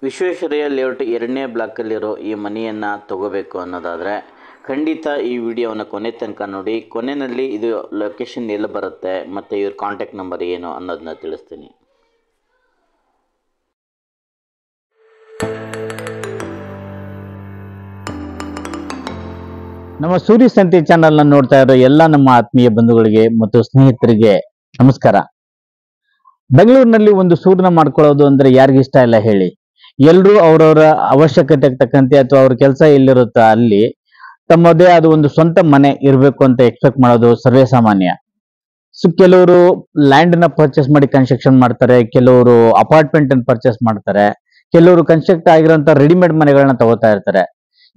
Visvesvaraya layout 2ನೇ ಬ್ಲಾಕಲ್ಲಿರೋ ಈ ಮನೆಯನ್ನು ತಗೋಬೇಕು ಅನ್ನೋದಾದರೆ ಖಂಡಿತ ಈ ವಿಡಿಯೋವನ್ನು ಕೊನೆ ತನಕ ನೋಡಿ. ಕೊನೆಯಲ್ಲಿ ಇದು ಲೊಕೇಶನ್ ಎಲ್ಲಿ ಬರುತ್ತೆ ಮತ್ತು ಇವ್ರ ಕಾಂಟ್ಯಾಕ್ಟ್ ನಂಬರ್ ಏನು ಅನ್ನೋದನ್ನ ತಿಳಿಸ್ತೀನಿ. ನಮ್ಮ ಸೂರ್ಯ ಸಂತೆ ಚಾನೆಲ್ ನ ನೋಡ್ತಾ ಇರೋ ಎಲ್ಲ ನಮ್ಮ ಆತ್ಮೀಯ ಬಂಧುಗಳಿಗೆ ಮತ್ತು ಸ್ನೇಹಿತರಿಗೆ ನಮಸ್ಕಾರ. ಬೆಂಗಳೂರಿನಲ್ಲಿ ಒಂದು ಸೂರನ್ನ ಮಾಡ್ಕೊಳ್ಳೋದು ಅಂದ್ರೆ ಯಾರಿಗಿಷ್ಟ ಇಲ್ಲ ಹೇಳಿ. ಎಲ್ಲರೂ ಅವರವರ ಅವಶ್ಯಕತೆಗೆ ತಕ್ಕಂತೆ ಅಥವಾ ಅವ್ರ ಕೆಲಸ ಎಲ್ಲಿರುತ್ತೋ ಅಲ್ಲಿ ತಮ್ಮದೇ ಆದ ಒಂದು ಸ್ವಂತ ಮನೆ ಇರಬೇಕು ಅಂತ ಎಕ್ಸ್ಪೆಕ್ಟ್ ಮಾಡೋದು ಸರ್ವೇ ಸಾಮಾನ್ಯ. ಸೊ ಕೆಲವರು ಲ್ಯಾಂಡ್ ನ ಪರ್ಚೇಸ್ ಮಾಡಿ ಕನ್ಸ್ಟ್ರಕ್ಷನ್ ಮಾಡ್ತಾರೆ, ಕೆಲವರು ಅಪಾರ್ಟ್ಮೆಂಟ್ ಅನ್ನು ಪರ್ಚೇಸ್ ಮಾಡ್ತಾರೆ, ಕೆಲವರು ಕನ್ಸ್ಟ್ರಕ್ಟ್ ಆಗಿರೋಂಥ ರೆಡಿಮೇಡ್ ಮನೆಗಳನ್ನ ತಗೋತಾ ಇರ್ತಾರೆ.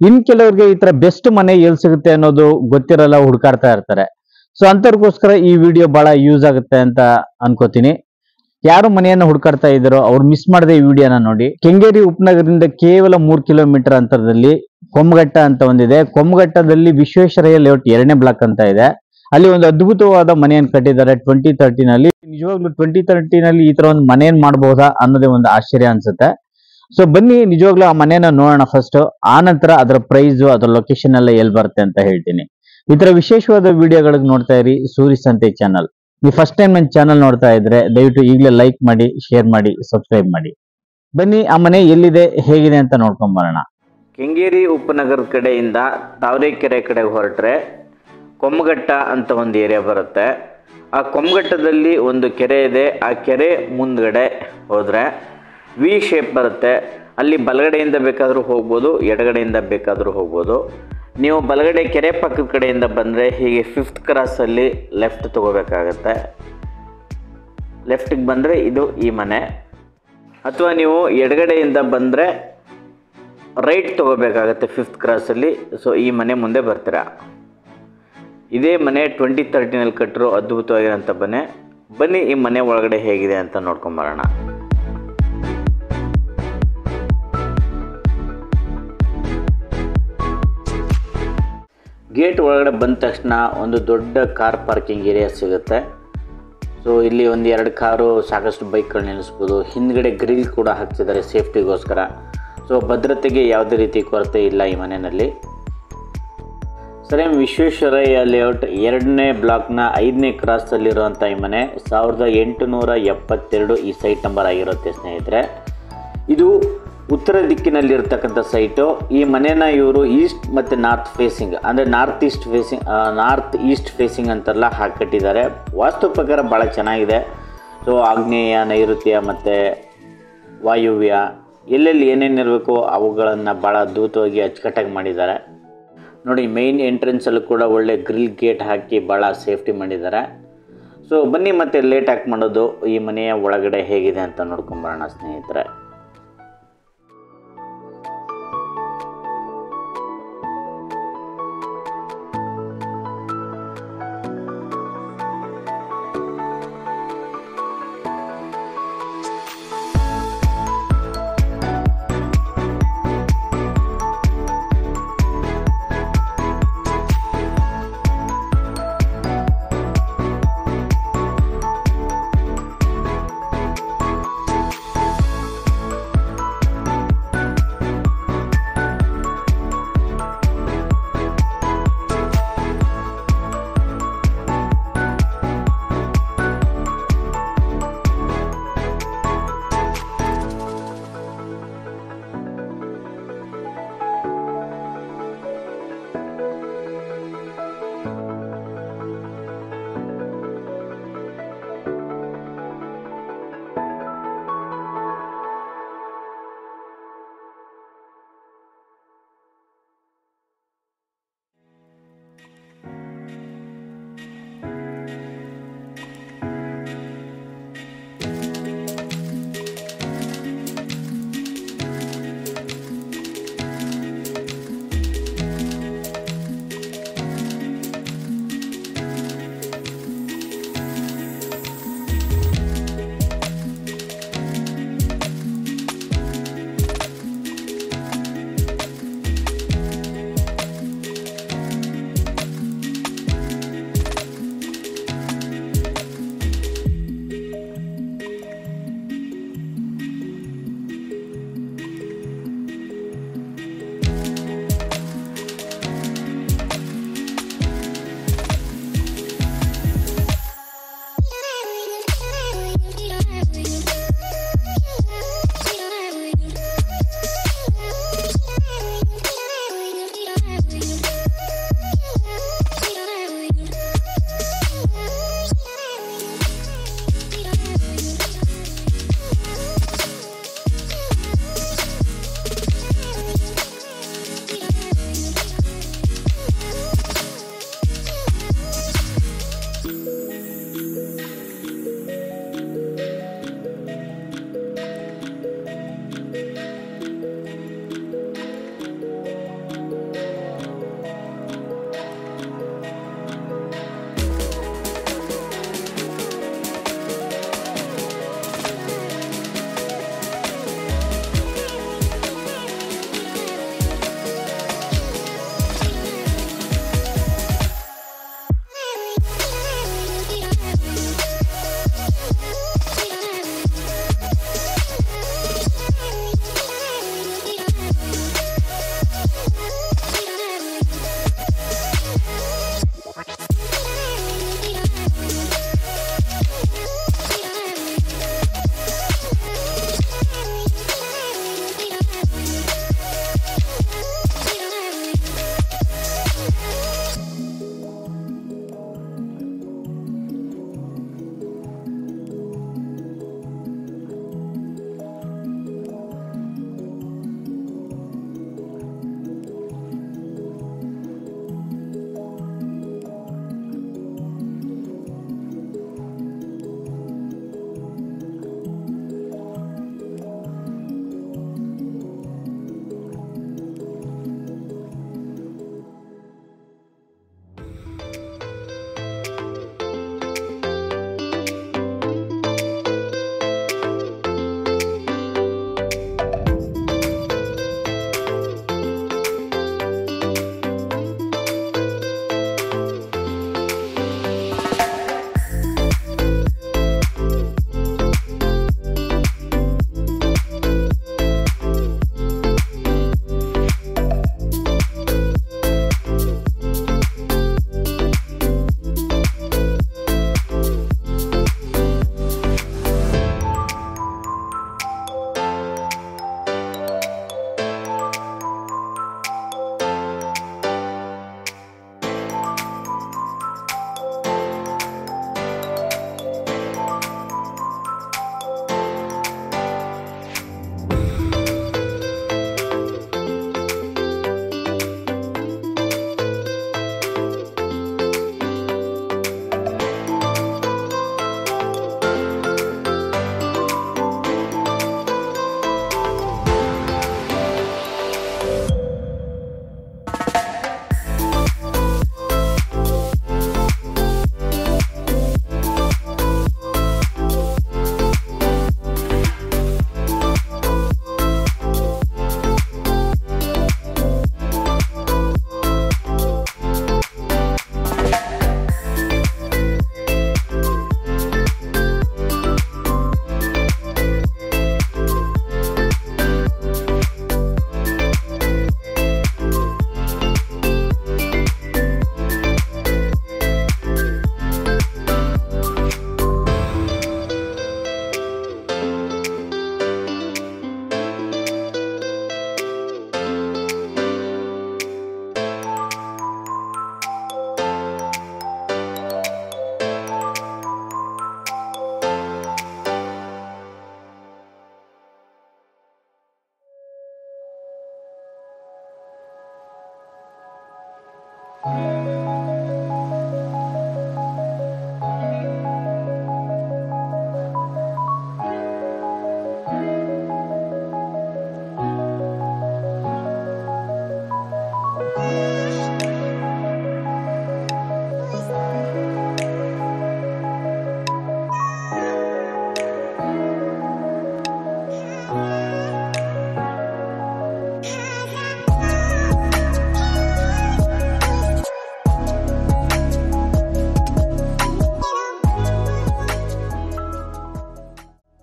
ಇನ್ ಕೆಲವ್ರಿಗೆ ಈ ತರ ಬೆಸ್ಟ್ ಮನೆ ಎಲ್ಲಿ ಸಿಗುತ್ತೆ ಅನ್ನೋದು ಗೊತ್ತಿರಲ್ಲ, ಹುಡುಕಾಡ್ತಾ ಇರ್ತಾರೆ. ಸೊ ಅಂತವ್ರಿಗೋಸ್ಕರ ಈ ವಿಡಿಯೋ ಬಹಳ ಯೂಸ್ ಆಗುತ್ತೆ ಅಂತ ಅನ್ಕೋತೀನಿ. ಯಾರು ಮನೆಯನ್ನ ಹುಡುಕಾಡ್ತಾ ಇದ್ದಾರೋ ಅವ್ರು ಮಿಸ್ ಮಾಡದೆ ಈ ವಿಡಿಯೋನ ನೋಡಿ. ಕೆಂಗೇರಿ ಉಪನಗರದಿಂದ ಕೇವಲ 3 ಕಿಲೋಮೀಟರ್ ಅಂತರದಲ್ಲಿ ಕೊಮ್ಮಘಟ್ಟ ಅಂತ ಒಂದಿದೆ. ಕೊಮ್ಮಘಟ್ಟದಲ್ಲಿ ವಿಶ್ವೇಶ್ವರಯ್ಯ ಲೇಔಟ್ 2ನೇ ಬ್ಲಾಕ್ ಅಂತ ಇದೆ. ಅಲ್ಲಿ ಒಂದು ಅದ್ಭುತವಾದ ಮನೆಯನ್ನು ಕಟ್ಟಿದ್ದಾರೆ 2013 ನಲ್ಲಿ. ನಿಜವಾಗ್ಲೂ 2013 ನಲ್ಲಿ ಈ ತರ ಒಂದು ಮನೆಯನ್ನು ಮಾಡಬಹುದಾ ಅನ್ನೋದೇ ಒಂದು ಆಶ್ಚರ್ಯ ಅನ್ಸುತ್ತೆ. ಸೊ ಬನ್ನಿ ನಿಜವಾಗ್ಲೂ ಆ ಮನೆಯನ್ನ ನೋಡೋಣ ಫಸ್ಟ್. ಆ ನಂತರ ಅದರ ಪ್ರೈಸ್, ಅದರ ಲೊಕೇಶನ್ ಎಲ್ಲ ಎಲ್ಲಿ ಬರುತ್ತೆ ಅಂತ ಹೇಳ್ತೀನಿ. ಈ ತರ ವಿಶೇಷವಾದ ವಿಡಿಯೋಗಳಿಗೆ ನೋಡ್ತಾ ಇರಿ ಸೂರ್ಯ ಸಂತೆ ಚಾನಲ್. ನೀವು ಫಸ್ಟ್ ಟೈಮ್ ನನ್ನ ಚಾನಲ್ ನೋಡ್ತಾ ಇದ್ರೆ ದಯವಿಟ್ಟು ಈಗಲೇ ಲೈಕ್ ಮಾಡಿ, ಶೇರ್ ಮಾಡಿ, ಸಬ್ಸ್ಕ್ರೈಬ್ ಮಾಡಿ. ಬನ್ನಿ ಆ ಮನೆ ಎಲ್ಲಿದೆ, ಹೇಗಿದೆ ಅಂತ ನೋಡ್ಕೊಂಡ್ ಬರೋಣ. ಕೆಂಗೇರಿ ಉಪನಗರದ ಕಡೆಯಿಂದ ತಾವರೆಕೆರೆ ಕಡೆಗೆ ಹೊರಟ್ರೆ ಕೊಮ್ಮಘಟ್ಟ ಅಂತ ಒಂದು ಏರಿಯಾ ಬರುತ್ತೆ. ಆ ಕೊಮ್ಮಘಟ್ಟದಲ್ಲಿ ಒಂದು ಕೆರೆ ಇದೆ. ಆ ಕೆರೆ ಮುಂದ್ಗಡೆ ಹೋದರೆ ವಿ ಶೇಪ್ ಬರುತ್ತೆ. ಅಲ್ಲಿ ಬಲಗಡೆಯಿಂದ ಬೇಕಾದರೂ ಹೋಗ್ಬೋದು, ಎಡಗಡೆಯಿಂದ ಬೇಕಾದರೂ ಹೋಗ್ಬೋದು. ನೀವು ಬಲಗಡೆ ಕೆರೆ ಪಕ್ಕದ ಕಡೆಯಿಂದ ಬಂದರೆ ಹೀಗೆ 5th ಕ್ರಾಸಲ್ಲಿ ಲೆಫ್ಟ್ ತೊಗೋಬೇಕಾಗತ್ತೆ. ಲೆಫ್ಟಿಗೆ ಬಂದರೆ ಇದು ಈ ಮನೆ. ಅಥವಾ ನೀವು ಎಡಗಡೆಯಿಂದ ಬಂದರೆ ರೈಟ್ ತೊಗೋಬೇಕಾಗತ್ತೆ 5th ಕ್ರಾಸಲ್ಲಿ. ಸೊ ಈ ಮನೆ ಮುಂದೆ ಬರ್ತೀರಾ. ಇದೇ ಮನೆ 2013 ಕಟ್ಟಿರೋ ಅದ್ಭುತವಾಗಿರೋಂಥ ಮನೆ. ಬನ್ನಿ ಈ ಮನೆ ಒಳಗಡೆ ಹೇಗಿದೆ ಅಂತ ನೋಡ್ಕೊಂಬರೋಣ. ಗೇಟ್ ಒಳಗಡೆ ಬಂದ ತಕ್ಷಣ ಒಂದು ದೊಡ್ಡ ಕಾರ್ ಪಾರ್ಕಿಂಗ್ ಏರಿಯಾ ಸಿಗುತ್ತೆ. ಸೊ ಇಲ್ಲಿ ಒಂದು 2 ಕಾರು, ಸಾಕಷ್ಟು ಬೈಕ್ಗಳು ನಿಲ್ಲಿಸ್ಬೋದು. ಹಿಂದ್ಗಡೆ ಗ್ರಿಲ್ ಕೂಡ ಹಾಕ್ತಿದ್ದಾರೆ ಸೇಫ್ಟಿಗೋಸ್ಕರ. ಸೊ ಭದ್ರತೆಗೆ ಯಾವುದೇ ರೀತಿ ಕೊರತೆ ಇಲ್ಲ ಈ ಮನೆಯಲ್ಲಿ. ಸರ್, ವಿಶ್ವೇಶ್ವರಯ್ಯ ಲೇಔಟ್ 2ನೇ ಬ್ಲಾಕ್ನ 5ನೇ ಕ್ರಾಸಲ್ಲಿರುವಂಥ ಈ ಮನೆ 1872 ಈ ಸೈಟ್ ನಂಬರ್ ಆಗಿರುತ್ತೆ ಸ್ನೇಹಿತರೆ. ಇದು ಉತ್ತರ ದಿಕ್ಕಿನಲ್ಲಿರ್ತಕ್ಕಂಥ ಸೈಟು. ಈ ಮನೆನ ಇವರು ಈಸ್ಟ್ ಮತ್ತು ನಾರ್ತ್ ಫೇಸಿಂಗ್, ಅಂದರೆ ನಾರ್ತ್ ಈಸ್ಟ್ ಫೇಸಿಂಗ್ ಅಂತೆಲ್ಲ ಹಾಕಿಟ್ಟಿದ್ದಾರೆ. ವಾಸ್ತು ಪ್ರಕಾರ ಭಾಳ ಚೆನ್ನಾಗಿದೆ. ಸೊ ಆಗ್ನೇಯ, ನೈಋತ್ಯ ಮತ್ತು ವಾಯುವ್ಯ ಎಲ್ಲೆಲ್ಲಿ ಏನೇನಿರಬೇಕು ಅವುಗಳನ್ನು ಭಾಳ ಅದ್ಭುತವಾಗಿ ಅಚ್ಚುಕಟ್ಟಾಗಿ ಮಾಡಿದ್ದಾರೆ ನೋಡಿ. ಮೇಯ್ನ್ ಎಂಟ್ರೆನ್ಸಲ್ಲೂ ಕೂಡ ಒಳ್ಳೆ ಗ್ರಿಲ್ ಗೇಟ್ ಹಾಕಿ ಭಾಳ ಸೇಫ್ಟಿ ಮಾಡಿದ್ದಾರೆ. ಸೊ ಬನ್ನಿ ಮತ್ತೆ ಲೇಟ್ ಹಾಕಿ ಮಾಡೋದು, ಈ ಮನೆಯ ಒಳಗಡೆ ಹೇಗಿದೆ ಅಂತ ನೋಡ್ಕೊಂಬರೋಣ ಸ್ನೇಹಿತರೆ.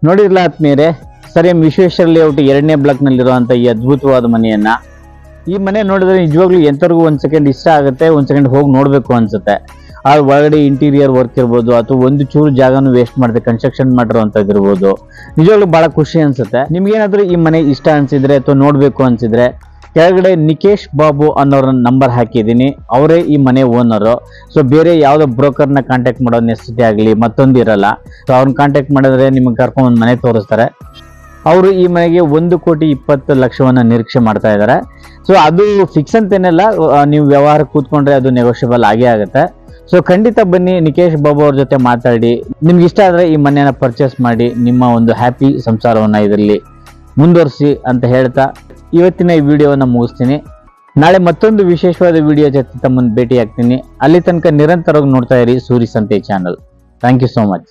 ನೋಡಿರ್ಲ ಆತ್ಮೀಯರೇ, ಸರ್ ಎಂ ವಿಶ್ವೇಶ್ವರ ಲೇಔಟ್ 2ನೇ ಬ್ಲಾಕ್ನಲ್ಲಿರುವಂಥ ಈ ಅದ್ಭುತವಾದ ಮನೆಯನ್ನ, ಈ ಮನೆ ನೋಡಿದ್ರೆ ನಿಜವಾಗ್ಲೂ ಎಂಥವ್ರಿಗೂ ಒಂದು ಸೆಕೆಂಡ್ ಇಷ್ಟ ಆಗುತ್ತೆ, ಒಂದು ಸೆಕೆಂಡ್ ಹೋಗಿ ನೋಡಬೇಕು ಅನ್ಸುತ್ತೆ. ಆ ಒಳಗಡೆ ಇಂಟೀರಿಯರ್ ವರ್ಕ್ ಇರ್ಬೋದು ಅಥವಾ ಒಂದು ಚೂರು ಜಾಗನೂ ವೇಸ್ಟ್ ಮಾಡದೆ ಕನ್ಸ್ಟ್ರಕ್ಷನ್ ಮಾಡಿರೋಂಥದ್ದು ಇರ್ಬೋದು, ನಿಜವಾಗ್ಲೂ ಬಹಳ ಖುಷಿ ಅನ್ಸುತ್ತೆ. ನಿಮ್ಗೇನಾದ್ರೂ ಈ ಮನೆ ಇಷ್ಟ ಅನ್ಸಿದ್ರೆ ಅಥವಾ ನೋಡಬೇಕು ಅನ್ಸಿದ್ರೆ ಕೆಳಗಡೆ ನಿಕೇಶ್ ಬಾಬು ಅನ್ನೋರ ನಂಬರ್ ಹಾಕಿದ್ದೀನಿ. ಅವರೇ ಈ ಮನೆ ಓನರು. ಸೊ ಬೇರೆ ಯಾವುದೋ ಬ್ರೋಕರ್ನ ಕಾಂಟ್ಯಾಕ್ಟ್ ಮಾಡೋ ನೆಸೆಸಿಟಿ ಆಗಲಿ ಮತ್ತೊಂದು ಇರಲ್ಲ. ಸೊ ಅವ್ರನ್ನ ಕಾಂಟ್ಯಾಕ್ಟ್ ಮಾಡಿದ್ರೆ ನಿಮಗೆ ಕರ್ಕೊಂಡು ಮನೆ ತೋರಿಸ್ತಾರೆ. ಅವರು ಈ ಮನೆಗೆ 1,20,00,000 ನಿರೀಕ್ಷೆ ಮಾಡ್ತಾ ಇದ್ದಾರೆ. ಸೊ ಅದು ಫಿಕ್ಸ್ ಅಂತೇನೆಲ್ಲ, ನೀವು ವ್ಯವಹಾರ ಕೂತ್ಕೊಂಡ್ರೆ ಅದು ನೆಗೋಷಿಯಬಲ್ ಆಗೇ ಆಗುತ್ತೆ. ಸೊ ಖಂಡಿತ ಬನ್ನಿ, ನಿಕೇಶ್ ಬಾಬು ಅವ್ರ ಜೊತೆ ಮಾತಾಡಿ, ನಿಮ್ಗೆ ಇಷ್ಟ ಆದರೆ ಈ ಮನೆಯನ್ನ ಪರ್ಚೇಸ್ ಮಾಡಿ ನಿಮ್ಮ ಒಂದು ಹ್ಯಾಪಿ ಸಂಸಾರವನ್ನು ಇದರಲ್ಲಿ ಮುಂದುವರಿಸಿ ಅಂತ ಹೇಳ್ತಾ ಇವತ್ತಿನ ಈ ವಿಡಿಯೋವನ್ನು ಮುಗಿಸ್ತೀನಿ. ನಾಳೆ ಮತ್ತೊಂದು ವಿಶೇಷವಾದ ವಿಡಿಯೋ ಜೊತೆ ತಮ್ಮನ್ನು ಭೇಟಿ ಆಗ್ತೀನಿ. ಅಲ್ಲಿ ತನಕ ನಿರಂತರವಾಗಿ ನೋಡ್ತಾ ಇರಿ Suri Sante channel. Thank you so much.